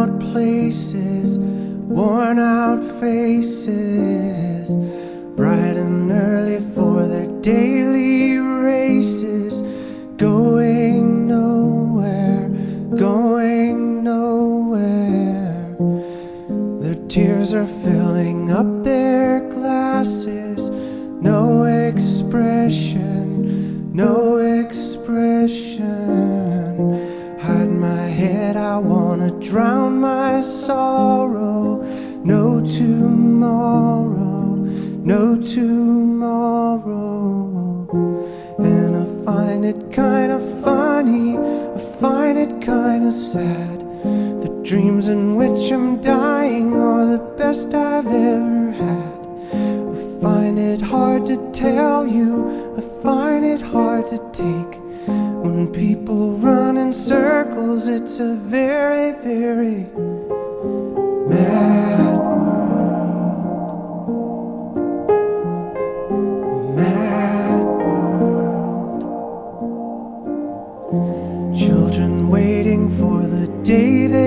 out places, worn out faces, bright and early for their daily races, going nowhere, going nowhere. Their tears are filling up their glasses, no expression, no expression. Hide my head, I wanna drown my sorrow. No tomorrow, no tomorrow. And I find it kinda funny, I find it kinda sad. The dreams in which I'm dying are the best I've ever had. I find it hard to tell you, I find it hard to take. When people run in circles, it's a very, very mad world. Mad world. Children waiting for the day they